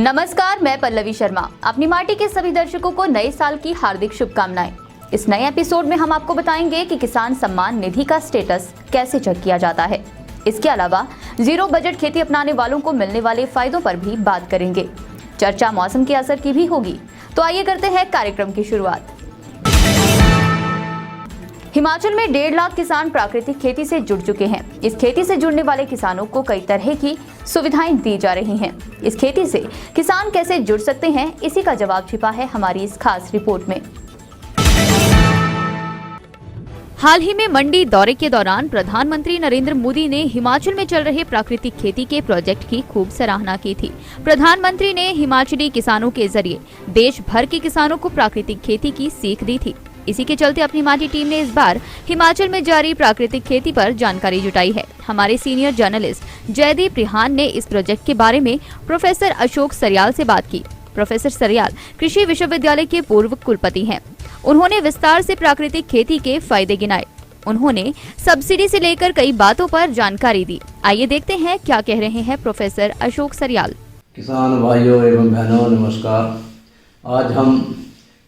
नमस्कार, मैं पल्लवी शर्मा। अपनी माटी के सभी दर्शकों को नए साल की हार्दिक शुभकामनाएं। इस नए एपिसोड में हम आपको बताएंगे कि किसान सम्मान निधि का स्टेटस कैसे चेक किया जाता है। इसके अलावा जीरो बजट खेती अपनाने वालों को मिलने वाले फायदों पर भी बात करेंगे। चर्चा मौसम के असर की भी होगी। तो आइए करते हैं कार्यक्रम की शुरुआत। हिमाचल में 1.5 लाख किसान प्राकृतिक खेती से जुड़ चुके हैं। इस खेती से जुड़ने वाले किसानों को कई तरह की सुविधाएं दी जा रही हैं। इस खेती से किसान कैसे जुड़ सकते हैं, इसी का जवाब छिपा है हमारी इस खास रिपोर्ट में। हाल ही में मंडी दौरे के दौरान प्रधानमंत्री नरेंद्र मोदी ने हिमाचल में चल रहे प्राकृतिक खेती के प्रोजेक्ट की खूब सराहना की थी। प्रधानमंत्री ने हिमाचली किसानों के जरिए देश भर के किसानों को प्राकृतिक खेती की सीख दी थी। इसी के चलते अपनी माटी टीम ने इस बार हिमाचल में जारी प्राकृतिक खेती पर जानकारी जुटाई है। हमारे सीनियर जर्नलिस्ट जयदीप रिहान ने इस प्रोजेक्ट के बारे में प्रोफेसर अशोक सरियाल से बात की। प्रोफेसर सरियाल कृषि विश्वविद्यालय के पूर्व कुलपति हैं। उन्होंने विस्तार से प्राकृतिक खेती के फायदे गिनाए। उन्होंने सब्सिडी से लेकर कई बातों पर जानकारी दी। आइए देखते हैं क्या कह रहे हैं प्रोफेसर अशोक सरियाल। किसान भाइयों एवं बहनों, नमस्कार। आज हम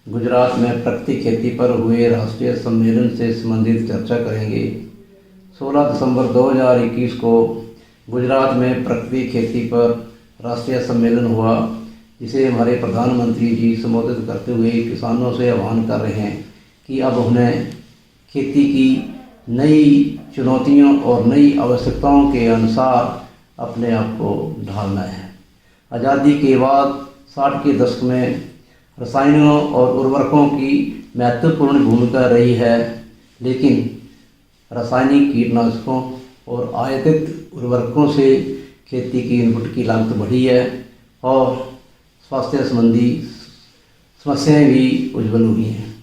गुजरात में प्राकृतिक खेती पर हुए राष्ट्रीय सम्मेलन से संबंधित चर्चा करेंगे। 16 दिसंबर 2021 को गुजरात में प्राकृतिक खेती पर राष्ट्रीय सम्मेलन हुआ, जिसे हमारे प्रधानमंत्री जी संबोधित करते हुए किसानों से आह्वान कर रहे हैं कि अब उन्हें खेती की नई चुनौतियों और नई आवश्यकताओं के अनुसार अपने आप को ढालना है। आज़ादी के बाद 60 के दशक में रसायनों और उर्वरकों की महत्वपूर्ण भूमिका रही है, लेकिन रासायनिक कीटनाशकों और आयातित उर्वरकों से खेती की इनपुट की लागत बढ़ी है और स्वास्थ्य संबंधी समस्याएं भी उज्जवल हुई हैं।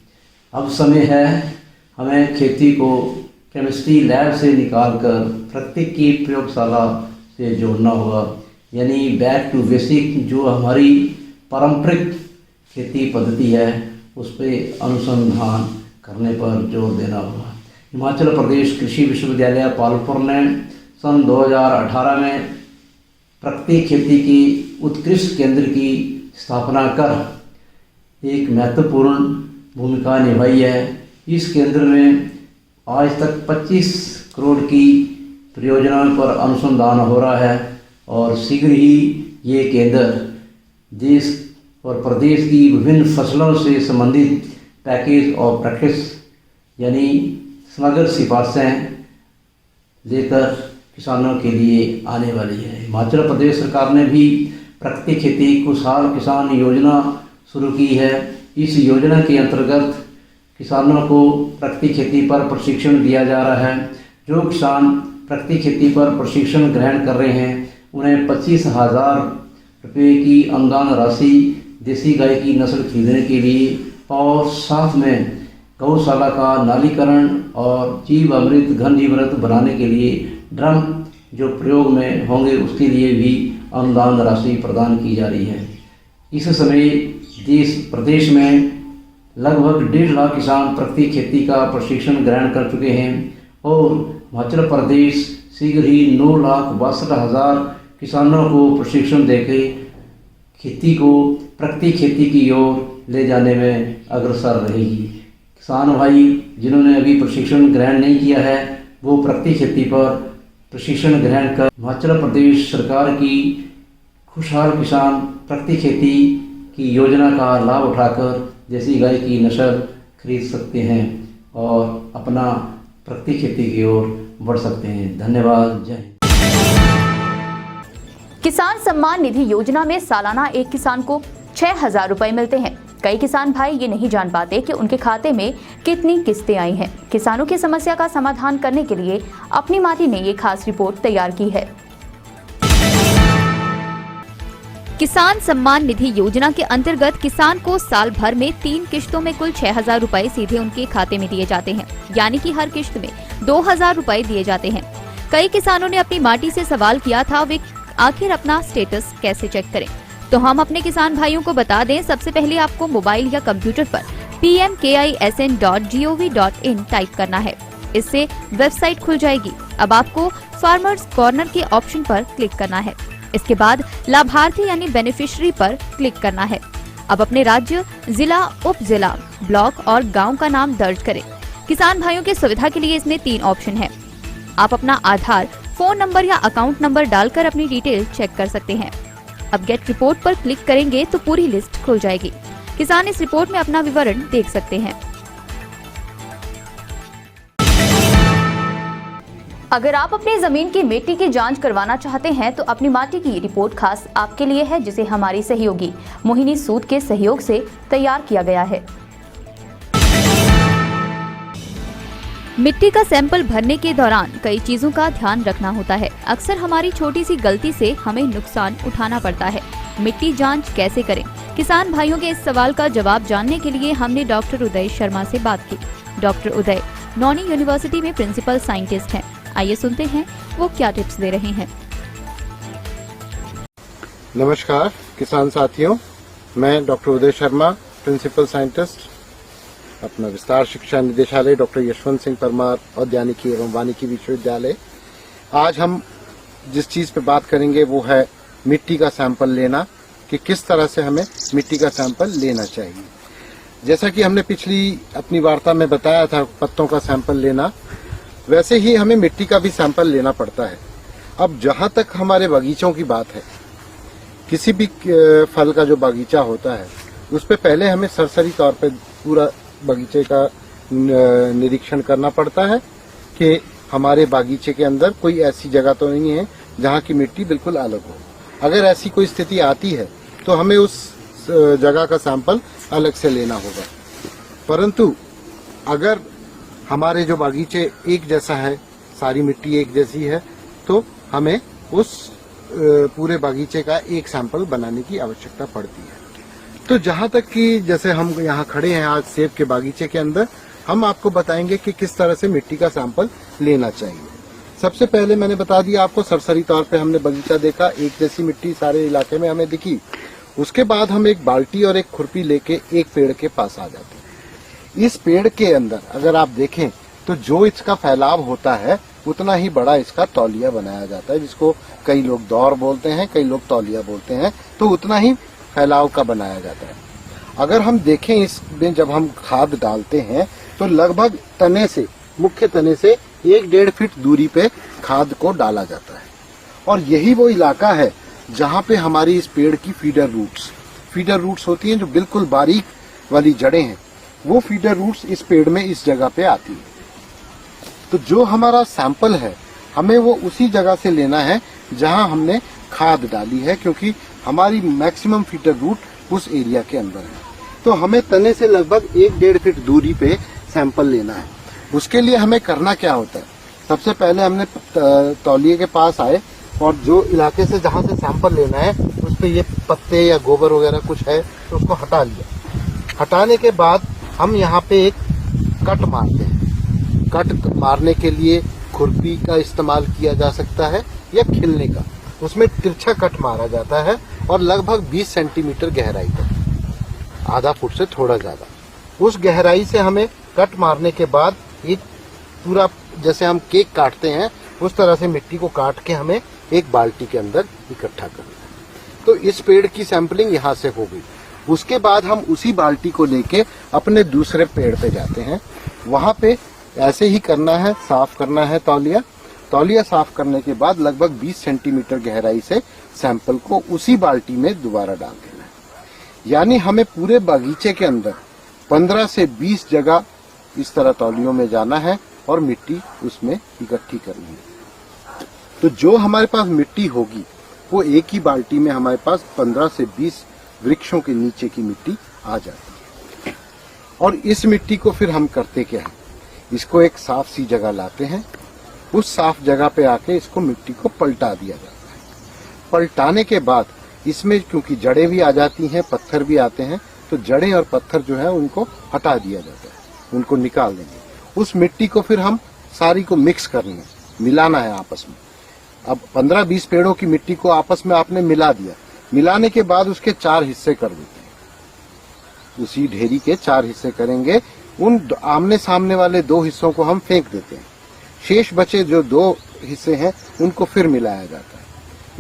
अब समय है हमें खेती को केमिस्ट्री लैब से निकालकर प्राकृतिक की प्रयोगशाला से जोड़ना होगा, यानी बैक टू बेसिक। जो हमारी पारंपरिक खेती पद्धति है उस पर अनुसंधान करने पर जोर देना होगा। हिमाचल प्रदेश कृषि विश्वविद्यालय पालमपुर ने सन 2018 में प्राकृतिक खेती की उत्कृष्ट केंद्र की स्थापना कर एक महत्वपूर्ण भूमिका निभाई है। इस केंद्र में आज तक 25 करोड़ की परियोजनाओं पर अनुसंधान हो रहा है और शीघ्र ही ये केंद्र देश और प्रदेश की विभिन्न फसलों से संबंधित पैकेज और प्रैक्टिस यानी समग्र सिफारिशें लेकर किसानों के लिए आने वाली है। हिमाचल प्रदेश सरकार ने भी प्राकृतिक खेती खुशहाल किसान योजना शुरू की है। इस योजना के अंतर्गत किसानों को प्राकृतिक खेती पर प्रशिक्षण दिया जा रहा है। जो किसान प्राकृतिक खेती पर प्रशिक्षण ग्रहण कर रहे हैं उन्हें 25,000 रुपये की अनुदान राशि देसी गाय की नस्ल खरीदने के लिए और साथ में गौशाला का नालीकरण और जीव अमृत घन जीवामृत बनाने के लिए ड्रम जो प्रयोग में होंगे उसके लिए भी अनुदान राशि प्रदान की जा रही है। इस समय प्रदेश में लगभग 1.5 लाख किसान प्राकृतिक खेती का प्रशिक्षण ग्रहण कर चुके हैं और हिमाचल प्रदेश शीघ्र ही 9,62,000 किसानों को प्रशिक्षण देकर खेती को प्राकृतिक खेती की ओर ले जाने में अग्रसर रहेगी। किसान भाई जिन्होंने अभी प्रशिक्षण ग्रहण नहीं किया है वो प्राकृतिक खेती पर प्रशिक्षण ग्रहण कर हिमाचल प्रदेश सरकार की खुशहाल किसान प्राकृतिक खेती की योजना का लाभ उठाकर देसी गाय की नस्ल खरीद सकते हैं और अपना प्राकृतिक खेती की ओर बढ़ सकते हैं। धन्यवाद। जय हिंद। किसान सम्मान निधि योजना में सालाना एक किसान को 6,000 रुपए मिलते हैं। कई किसान भाई ये नहीं जान पाते कि उनके खाते में कितनी किस्तें आई हैं। किसानों की समस्या का समाधान करने के लिए अपनी माटी ने ये खास रिपोर्ट तैयार की है। किसान सम्मान निधि योजना के अंतर्गत किसान को साल भर में 3 किश्तों में कुल 6,000 रुपए सीधे उनके खाते में दिए जाते हैं, यानी कि हर किश्त में 2,000 रुपए दिए जाते हैं। कई किसानों ने अपनी माटी से सवाल किया था वे आखिर अपना स्टेटस कैसे चेक करें, तो हम अपने किसान भाइयों को बता दें। सबसे पहले आपको मोबाइल या कंप्यूटर पर pmkisn.gov.in टाइप करना है। इससे वेबसाइट खुल जाएगी। अब आपको फार्मर्स कॉर्नर के ऑप्शन पर क्लिक करना है। इसके बाद लाभार्थी यानी बेनिफिशियरी पर क्लिक करना है। अब अपने राज्य, जिला, उप जिला, ब्लॉक और गांव का नाम दर्ज करें। किसान भाइयों की सुविधा के लिए इसमें 3 ऑप्शन है। आप अपना आधार, फोन नंबर या अकाउंट नंबर डालकर अपनी डिटेल चेक कर सकते हैं। अब गेट रिपोर्ट पर क्लिक करेंगे तो पूरी लिस्ट खुल जाएगी। किसान इस रिपोर्ट में अपना विवरण देख सकते हैं। अगर आप अपनी जमीन की मिट्टी की जांच करवाना चाहते हैं तो अपनी माटी की रिपोर्ट खास आपके लिए है, जिसे हमारी सहयोगी मोहिनी सूद के सहयोग से तैयार किया गया है। मिट्टी का सैंपल भरने के दौरान कई चीजों का ध्यान रखना होता है। अक्सर हमारी छोटी सी गलती से हमें नुकसान उठाना पड़ता है। मिट्टी जांच कैसे करें? किसान भाइयों के इस सवाल का जवाब जानने के लिए हमने डॉक्टर उदय शर्मा से बात की। डॉक्टर उदय नौनी यूनिवर्सिटी में प्रिंसिपल साइंटिस्ट हैं। आइए सुनते हैं वो क्या टिप्स दे रहे हैं। नमस्कार किसान साथियों, मैं डॉक्टर उदय शर्मा, प्रिंसिपल साइंटिस्ट, अपना विस्तार शिक्षा निदेशालय डॉक्टर यशवंत सिंह परमार औद्यानिकी एवं वानिकी विश्वविद्यालय। आज हम जिस चीज पे बात करेंगे वो है मिट्टी का सैंपल लेना, कि किस तरह से हमें मिट्टी का सैंपल लेना चाहिए। जैसा कि हमने पिछली अपनी वार्ता में बताया था पत्तों का सैंपल लेना, वैसे ही हमें मिट्टी का भी सैंपल लेना पड़ता है। अब जहां तक हमारे बगीचों की बात है, किसी भी फल का जो बगीचा होता है उस पे पहले हमें सरसरी तौर पे पूरा बगीचे का निरीक्षण करना पड़ता है कि हमारे बागीचे के अंदर कोई ऐसी जगह तो नहीं है जहां की मिट्टी बिल्कुल अलग हो। अगर ऐसी कोई स्थिति आती है तो हमें उस जगह का सैंपल अलग से लेना होगा। परंतु अगर हमारे जो बागीचे एक जैसा है, सारी मिट्टी एक जैसी है, तो हमें उस पूरे बागीचे का एक सैंपल बनाने की आवश्यकता पड़ती है। तो जहां तक कि जैसे हम यहाँ खड़े हैं आज सेब के बागीचे के अंदर, हम आपको बताएंगे कि किस तरह से मिट्टी का सैंपल लेना चाहिए। सबसे पहले मैंने बता दिया आपको, सरसरी तौर पे हमने बगीचा देखा, एक जैसी मिट्टी सारे इलाके में हमें दिखी। उसके बाद हम एक बाल्टी और एक खुरपी लेके एक पेड़ के पास आ जाते हैं। इस पेड़ के अंदर अगर आप देखें तो जो इसका फैलाव होता है उतना ही बड़ा इसका तौलिया बनाया जाता है, जिसको कई लोग दौर बोलते हैं, कई लोग तौलिया बोलते हैं। तो उतना ही फैलाव का बनाया जाता है। अगर हम देखें इसमें जब हम खाद डालते हैं तो लगभग तने से, मुख्य तने से 1-1.5 फीट दूरी पे खाद को डाला जाता है। और यही वो इलाका है जहाँ पे हमारी इस पेड़ की फीडर रूट्स होती हैं, जो बिल्कुल बारीक वाली जड़ें हैं, वो फीडर रूट्स इस पेड़ में इस जगह पे आती है। तो जो हमारा सैंपल है हमें वो उसी जगह से लेना है जहां हमने खाद डाली है, क्योंकि हमारी मैक्सिमम फीडर रूट उस एरिया के अंदर है। तो हमें तने से लगभग 1-1.5 फीट दूरी पे सैंपल लेना है। उसके लिए हमें करना क्या होता है, सबसे पहले हमने तौलिए के पास आए और जो इलाके से जहां से सैंपल लेना है उस पे ये पत्ते या गोबर वगैरह कुछ है तो उसको हटा लिया। हटाने के बाद हम यहाँ पे एक कट मारते हैं। कट मारने के लिए खुरपी का इस्तेमाल किया जा सकता है या खिलने का। उसमें तिरछा कट मारा जाता है और लगभग 20 सेंटीमीटर गहराई तक, आधा फुट से थोड़ा ज्यादा। उस गहराई से हमें कट मारने के बाद एक पूरा, जैसे हम केक काटते हैं उस तरह से मिट्टी को काट के हमें एक बाल्टी के अंदर इकट्ठा करना है। तो इस पेड़ की सैंपलिंग यहाँ से हो गई। उसके बाद हम उसी बाल्टी को लेके अपने दूसरे पेड़ पे जाते हैं। वहां पे ऐसे ही करना है, साफ करना है तौलिया साफ करने के बाद लगभग 20 सेंटीमीटर गहराई से सैंपल को उसी बाल्टी में दोबारा डाल देना है। यानी हमें पूरे बागीचे के अंदर 15 से 20 जगह इस तरह तौलियों में जाना है और मिट्टी उसमें इकट्ठी करनी है। तो जो हमारे पास मिट्टी होगी वो एक ही बाल्टी में हमारे पास 15 से 20 वृक्षों के नीचे की मिट्टी आ जाती है। और इस मिट्टी को फिर हम करते क्या है, इसको एक साफ सी जगह लाते हैं। उस साफ जगह पे आके इसको मिट्टी को पलटा दिया जाता है। पलटाने के बाद इसमें क्योंकि जड़ें भी आ जाती हैं, पत्थर भी आते हैं, तो जड़ें और पत्थर जो है उनको हटा दिया जाता है, उनको निकाल देंगे। उस मिट्टी को फिर हम सारी को मिक्स करनी है, मिलाना है आपस में। अब 15-20 पेड़ों की मिट्टी को आपस में आपने मिला दिया। मिलाने के बाद उसके 4 हिस्से कर देते हैं। उसी ढेरी के 4 हिस्से करेंगे। उन आमने सामने वाले 2 हिस्सों को हम फेंक देते हैं। शेष बचे जो 2 हिस्से हैं उनको फिर मिलाया जाता है।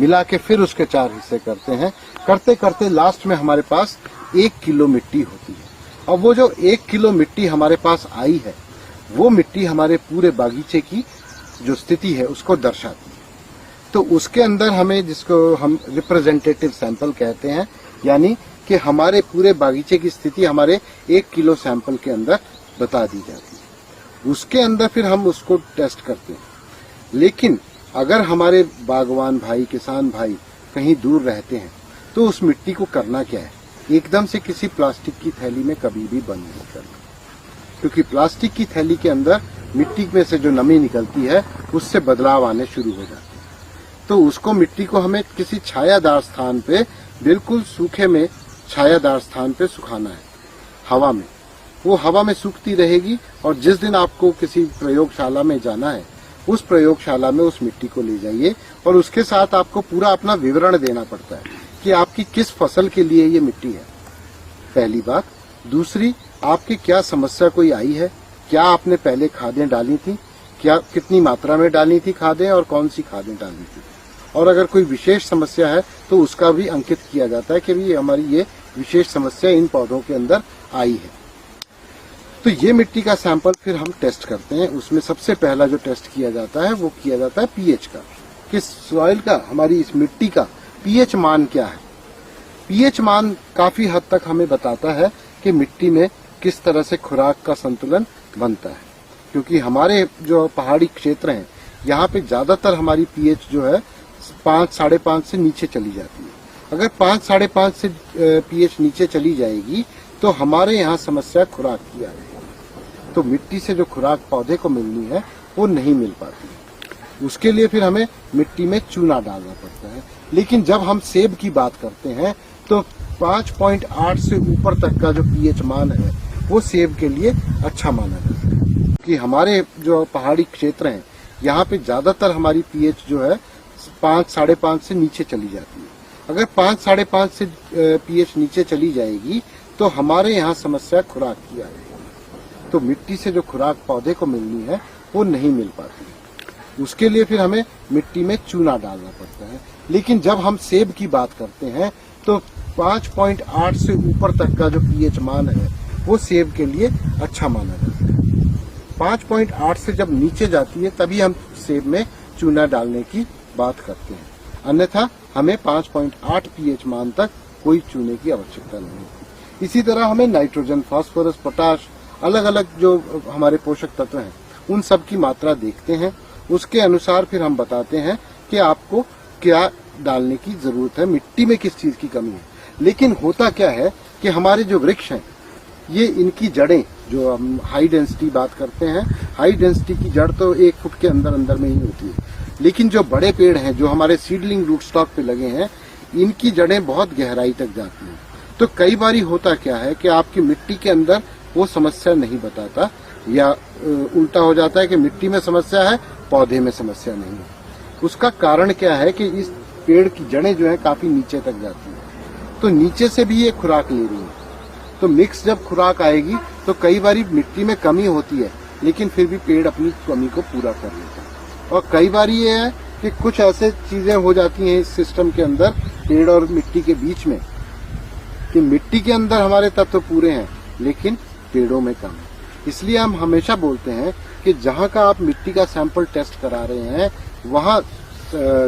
मिला के फिर उसके 4 हिस्से करते हैं। करते करते लास्ट में हमारे पास 1 किलो मिट्टी होती है। अब वो जो 1 किलो मिट्टी हमारे पास आई है, वो मिट्टी हमारे पूरे बागीचे की जो स्थिति है उसको दर्शाती है। तो उसके अंदर हमें, जिसको हम रिप्रेजेंटेटिव सैंपल कहते हैं, यानी कि हमारे पूरे बागीचे की स्थिति हमारे 1 किलो सैंपल के अंदर बता दी जाती है। उसके अंदर फिर हम उसको टेस्ट करते हैं। लेकिन अगर हमारे बागवान भाई, किसान भाई कहीं दूर रहते हैं, तो उस मिट्टी को करना क्या है, एकदम से किसी प्लास्टिक की थैली में कभी भी बंद नहीं करना, क्योंकि प्लास्टिक की थैली के अंदर मिट्टी में से जो नमी निकलती है उससे बदलाव आने शुरू हो जाते हैं। तो उसको, मिट्टी को हमें किसी छायादार स्थान पे, बिल्कुल सूखे में छायादार स्थान पे सुखाना है, हवा में। वो हवा में सूखती रहेगी और जिस दिन आपको किसी प्रयोगशाला में जाना है, उस प्रयोगशाला में उस मिट्टी को ले जाइए और उसके साथ आपको पूरा अपना विवरण देना पड़ता है कि आपकी किस फसल के लिए ये मिट्टी है, पहली बात। दूसरी, आपकी क्या समस्या कोई आई है, क्या आपने पहले खादें डाली थी, क्या कितनी मात्रा में डाली थी खादें और कौन सी खादें डाली थी, और अगर कोई विशेष समस्या है तो उसका भी अंकित किया जाता है कि भी हमारी ये विशेष समस्या इन पौधों के अंदर आई है। तो ये मिट्टी का सैंपल फिर हम टेस्ट करते हैं। उसमें सबसे पहला जो टेस्ट किया जाता है वो किया जाता है पीएच का, कि सॉइल का, हमारी इस मिट्टी का पीएच मान क्या है। पीएच मान काफी हद तक हमें बताता है कि मिट्टी में किस तरह से खुराक का संतुलन बनता है, क्योंकि हमारे जो पहाड़ी क्षेत्र हैं यहाँ पे ज्यादातर हमारी पीएच जो है 5, 5.5 से नीचे चली जाती है। अगर 5, 5.5 से पीएच नीचे चली जाएगी तो हमारे यहाँ समस्या खुराक की आ रही है। तो मिट्टी से जो खुराक पौधे को मिलनी है वो नहीं मिल पाती। उसके लिए फिर हमें मिट्टी में चूना डालना पड़ता है। लेकिन जब हम सेब की बात करते हैं तो 5.8 से ऊपर तक का जो पीएच मान है वो सेब के लिए अच्छा माना जाता है, कि हमारे जो पहाड़ी क्षेत्र हैं यहाँ पे ज्यादातर हमारी पीएच जो है 5, 5.5 से नीचे चली जाती है। अगर 5, 5.5 से पीएच नीचे चली जाएगी तो हमारे यहाँ समस्या खुराक की आ रही है। तो मिट्टी से जो खुराक पौधे को मिलनी है वो नहीं मिल पाती। उसके लिए फिर हमें मिट्टी में चूना डालना पड़ता है। लेकिन जब हम सेब की बात करते हैं तो 5.8 से ऊपर तक का जो पीएच मान है वो सेब के लिए अच्छा माना जाता है। 5.8 से जब नीचे जाती है तभी हम सेब में चूना डालने की बात करते हैं, अन्यथा हमें 5.8 पीएच मान तक कोई चूने की आवश्यकता नहीं होती। इसी तरह हमें नाइट्रोजन, फास्फोरस, पोटाश, अलग अलग जो हमारे पोषक तत्व हैं उन सब की मात्रा देखते हैं। उसके अनुसार फिर हम बताते हैं कि आपको क्या डालने की जरूरत है, मिट्टी में किस चीज की कमी है। लेकिन होता क्या है कि हमारे जो वृक्ष हैं, ये इनकी जड़ें, जो हम हाई डेंसिटी बात करते हैं, हाई डेंसिटी की जड़ तो 1 फुट के अंदर अंदर में ही होती है। लेकिन जो बड़े पेड़ हैं, जो हमारे सीडलिंग रूट स्टॉक पे लगे हैं, इनकी जड़ें बहुत गहराई तक जाती हैं। तो कई बारी होता क्या है कि आपकी मिट्टी के अंदर वो समस्या नहीं बताता, या उल्टा हो जाता है कि मिट्टी में समस्या है, पौधे में समस्या नहीं है। उसका कारण क्या है कि इस पेड़ की जड़ें जो है काफी नीचे तक जाती है, तो नीचे से भी ये खुराक ले रही है। तो मिक्स जब खुराक आएगी तो कई बारी मिट्टी में कमी होती है, लेकिन फिर भी पेड़ अपनी कमी को पूरा कर लेता है। और कई बारी ये है कि कुछ ऐसे चीजें हो जाती हैं इस सिस्टम के अंदर, पेड़ और मिट्टी के बीच में, कि मिट्टी के अंदर हमारे तत्व पूरे हैं लेकिन पेड़ों में कम है। इसलिए हम हमेशा बोलते हैं कि जहां का आप मिट्टी का सैंपल टेस्ट करा रहे हैं, वहां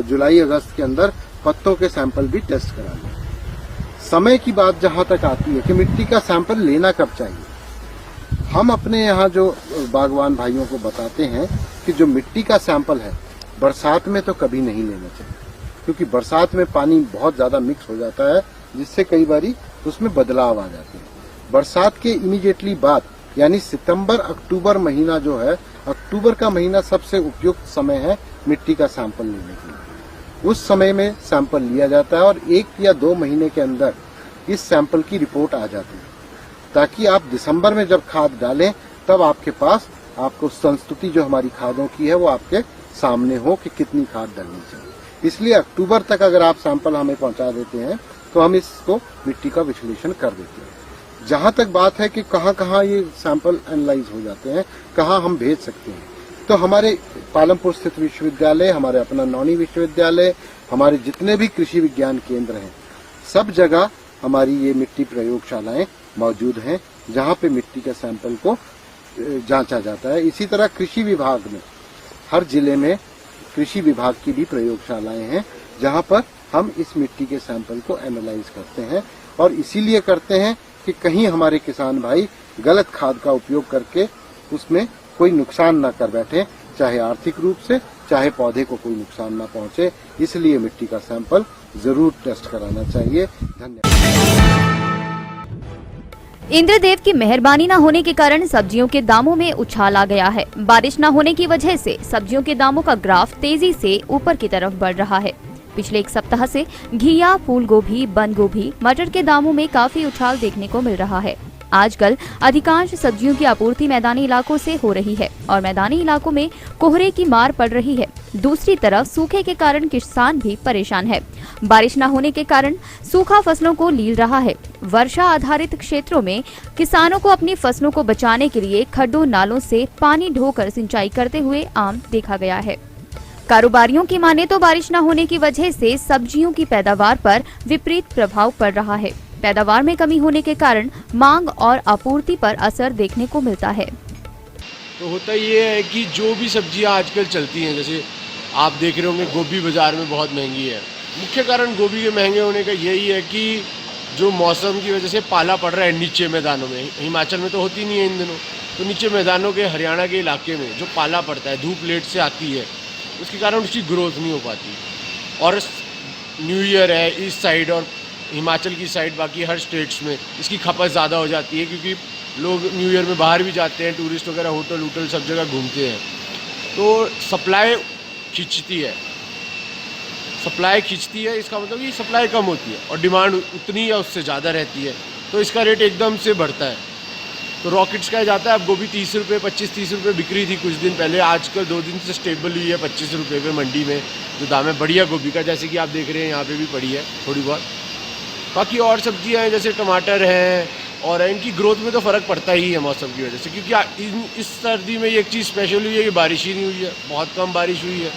जुलाई अगस्त के अंदर पत्तों के सैंपल भी टेस्ट करा लें। समय की बात जहां तक आती है कि मिट्टी का सैंपल लेना कब चाहिए, हम अपने यहाँ जो बागवान भाइयों को बताते हैं कि जो मिट्टी का सैंपल है बरसात में तो कभी नहीं लेना चाहिए, क्योंकि बरसात में पानी बहुत ज्यादा मिक्स हो जाता है, जिससे कई बारी उसमें बदलाव आ जाते हैं। बरसात के इमीडिएटली बाद, यानी सितंबर अक्टूबर महीना जो है, अक्टूबर का महीना सबसे उपयुक्त समय है मिट्टी का सैंपल लेने के लिए। उस समय में सैंपल लिया जाता है और 1 या 2 महीने के अंदर इस सैंपल की रिपोर्ट आ जाती है, ताकि आप दिसंबर में जब खाद डालें तब आपके पास, आपको संस्तुति जो हमारी खादों की है वो आपके सामने हो कि कितनी खाद डालनी चाहिए। इसलिए अक्टूबर तक अगर आप सैंपल हमें पहुंचा देते हैं तो हम इसको मिट्टी का विश्लेषण कर देते हैं। जहां तक बात है कि कहां कहां ये सैंपल एनालाइज हो जाते हैं, कहां हम भेज सकते हैं, तो हमारे पालमपुर स्थित विश्वविद्यालय, हमारे अपना नौनी विश्वविद्यालय, हमारे जितने भी कृषि विज्ञान केंद्र हैं, सब जगह हमारी ये मिट्टी प्रयोगशालाएं मौजूद हैं, जहां पे मिट्टी के सैंपल को जांचा जाता है। इसी तरह कृषि विभाग में हर जिले में कृषि विभाग की भी प्रयोगशालाएं हैं, जहां पर हम इस मिट्टी के सैंपल को एनालाइज करते हैं। और इसीलिए करते हैं कि कहीं हमारे किसान भाई गलत खाद का उपयोग करके उसमें कोई नुकसान न कर बैठे, चाहे आर्थिक रूप से, चाहे पौधे को कोई नुकसान न पहुंचे। इसलिए मिट्टी का सैंपल जरूर टेस्ट कराना चाहिए। धन्यवाद। इंद्रदेव की मेहरबानी न होने के कारण सब्जियों के दामों में उछाल आ गया है। बारिश न होने की वजह से सब्जियों के दामों का ग्राफ तेजी से ऊपर की तरफ बढ़ रहा है। पिछले एक सप्ताह से घिया, फूल गोभी, बंद गोभी, मटर के दामों में काफी उछाल देखने को मिल रहा है। आजकल अधिकांश सब्जियों की आपूर्ति मैदानी इलाकों से हो रही है और मैदानी इलाकों में कोहरे की मार पड़ रही है। दूसरी तरफ सूखे के कारण किसान भी परेशान है। बारिश न होने के कारण सूखा फसलों को लील रहा है। वर्षा आधारित क्षेत्रों में किसानों को अपनी फसलों को बचाने के लिए खड्डों नालों से पानी ढोकर सिंचाई करते हुए आम देखा गया है। कारोबारियों की माने तो बारिश न होने की वजह से सब्जियों की पैदावार पर विपरीत प्रभाव पड़ रहा है। पैदावार में कमी होने के कारण मांग और आपूर्ति पर असर देखने को मिलता है। तो होता ये है कि जो भी सब्जियां आजकल चलती हैं, जैसे आप देख रहे होंगे गोभी बाजार में बहुत महंगी है। मुख्य कारण गोभी के महंगे होने का यही है कि जो मौसम की वजह से पाला पड़ रहा है नीचे मैदानों में। हिमाचल में तो होती नहीं है इन दिनों, तो नीचे मैदानों के हरियाणा के इलाके में जो पाला पड़ता है, धूप लेट से आती है, उसके कारण उसकी ग्रोथ नहीं हो पाती। और न्यू ईयर है इस साइड और हिमाचल की साइड, बाकी हर स्टेट्स में इसकी खपत ज़्यादा हो जाती है, क्योंकि लोग न्यू ईयर में बाहर भी जाते हैं, टूरिस्ट वगैरह होटल सब जगह घूमते हैं, तो सप्लाई खींचती है। इसका मतलब कि सप्लाई कम होती है और डिमांड उतनी या उससे ज़्यादा रहती है, तो इसका रेट एकदम से बढ़ता है। तो रॉकेट्स का जाता है। अब गोभी 30 रुपये 25-30 रुपये बिक्री थी कुछ दिन पहले, आजकल 2 दिन से स्टेबल हुई है 25 रुपये पे मंडी में जो दाम है बढ़िया गोभी का, जैसे कि आप देख रहे हैं यहाँ पे भी पड़ी है थोड़ी बहुत। बाकी और सब्जियां हैं जैसे टमाटर हैं, और इनकी ग्रोथ में तो फ़र्क पड़ता ही है मौसम की वजह से, क्योंकि इस सर्दी में ये एक चीज़ स्पेशल हुई है कि बारिश ही नहीं हुई है, बहुत कम बारिश हुई है।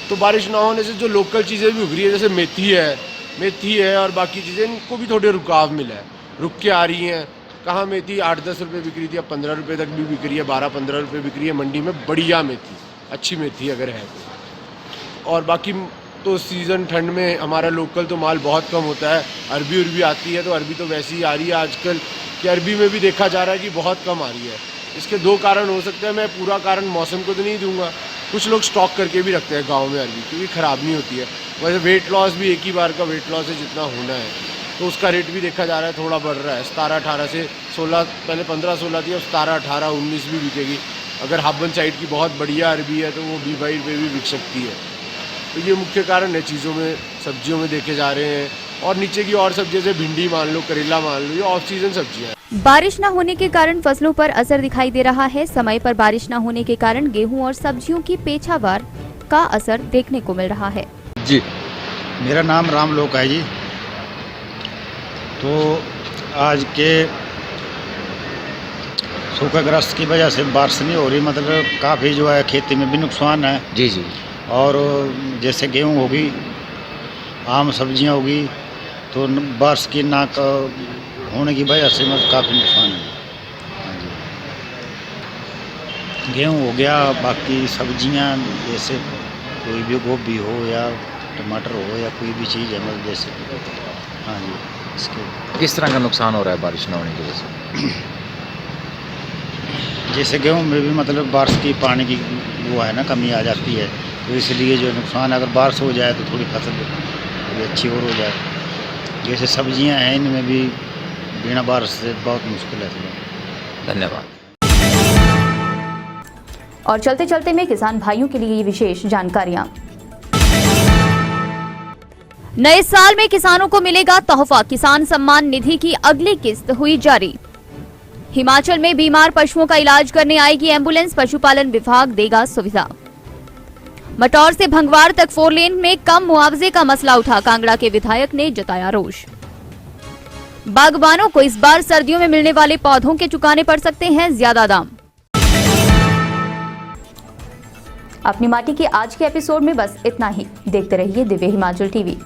तो बारिश ना होने से जो लोकल चीज़ें भी उग रही है, जैसे मेथी है और बाकी चीज़ें, इनको भी थोड़े रुकाव मिला है, रुक के आ रही हैं। कहाँ मेथी 8-10 रुपये बिक रही थी, अब 15 रुपये तक भी बिक रही है, 12-15 रुपये बिक रही है मंडी में बढ़िया मेथी, अच्छी मेथी अगर है तो। और बाकी तो सीज़न ठंड में हमारा लोकल तो माल बहुत कम होता है। अरबी आती है, तो अरबी तो वैसे ही आ रही है आजकल कि अरबी में भी देखा जा रहा है कि बहुत कम आ रही है। इसके 2 कारण हो सकते हैं, मैं पूरा कारण मौसम को तो नहीं दूंगा। कुछ लोग स्टॉक करके भी रखते हैं गाँव में अरबी, क्योंकि ख़राब नहीं होती है। वैसे वेट लॉस भी एक ही बार का वेट लॉस है जितना होना है, तो उसका रेट भी देखा जा रहा है थोड़ा बढ़ रहा है। 17-18 से 16, पहले 15-16 थी, अब 17-18-19 भी बिकेगी। अगर हाबन साइड की बहुत बढ़िया अरबी है तो वो 20-22 रुपये भी बिक सकती है। तो ये मुख्य कारण है चीज़ों में, सब्जियों में देखे जा रहे हैं। और नीचे की और सब्जियों से भिंडी मान लो, करेला मान लो, ये ऑफ सीजन सब्जियां हैं। बारिश न होने के कारण फसलों पर असर दिखाई दे रहा है। समय पर बारिश न होने के कारण गेहूं और सब्जियों की पेशावर का असर देखने को मिल रहा है। जी, मेरा नाम रामलोक है जी। तो आज के सूखाग्रस्त की वजह से बारिश नहीं हो रही, मतलब काफ़ी जो है खेती में भी नुकसान है। जी जी। और जैसे गेहूं होगी, आम सब्जियां होगी, तो बारिश की ना होने की वजह से मतलब काफ़ी नुकसान है। हाँ जी, गेहूं हो गया, बाकी सब्जियां जैसे कोई भी गोभी हो या टमाटर हो या कोई भी चीज़ है, मतलब जैसे, हाँ जी। इसके किस तरह का नुकसान हो रहा है बारिश न होने की वजह से? जैसे गेहूं में भी मतलब बारिश की पानी की वो है ना, कमी आ जाती है, तो इसलिए जो नुकसान, अगर बारिश हो जाए तो थोड़ी फसल थोड़ी अच्छी और हो जाए। जैसे सब्जियां हैं, इनमें भी बिना बारिश से बहुत मुश्किल है। धन्यवाद। और चलते चलते में किसान भाइयों के लिए विशेष जानकारियां। नए साल में किसानों को मिलेगा तोहफा, किसान सम्मान निधि की अगली किस्त हुई जारी। हिमाचल में बीमार पशुओं का इलाज करने आएगी एम्बुलेंस, पशुपालन विभाग देगा सुविधा। मटौर से भंगवाड़ तक 4 लेन में कम मुआवजे का मसला उठा, कांगड़ा के विधायक ने जताया रोष। बागबानों को इस बार सर्दियों में मिलने वाले पौधों के चुकाने पड़ सकते हैं ज्यादा दाम। अपनी माटी की आज के एपिसोड में बस इतना ही। देखते रहिए दिव्य हिमाचल टीवी।